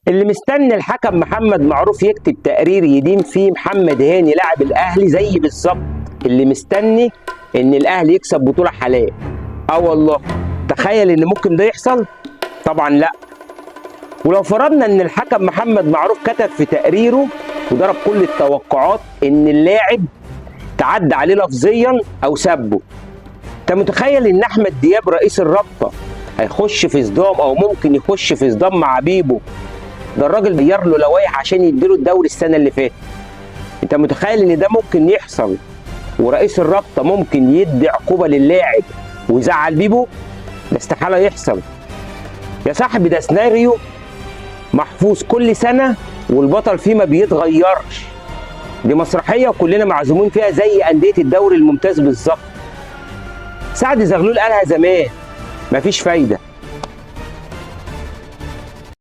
اللي مستني الحكم محمد معروف يكتب تقرير يدين فيه محمد هاني لاعب الاهلي زي بالظبط اللي مستني ان الاهلي يكسب بطوله حلال. والله تخيل ان ممكن ده يحصل؟ طبعا لا. ولو فرضنا ان الحكم محمد معروف كتب في تقريره وضرب كل التوقعات ان اللاعب تعدى عليه لفظيا او سبه، انت متخيل ان احمد دياب رئيس الرابطه هيخش في صدام او ممكن يخش في صدام مع بيبو؟ ده الراجل غير له لوائح عشان يديله الدوري السنه اللي فاتت. انت متخيل ان ده ممكن يحصل ورئيس الرابطه ممكن يدي عقوبه للاعب ويزعل بيبو؟ ده استحاله يحصل يا صاحبي. ده سيناريو محفوظ كل سنه والبطل فيه ما بيتغيرش. دي مسرحيه وكلنا معزومين فيها زي انديه الدوري الممتاز بالظبط. سعد زغلول قالها زمان، مفيش فايده.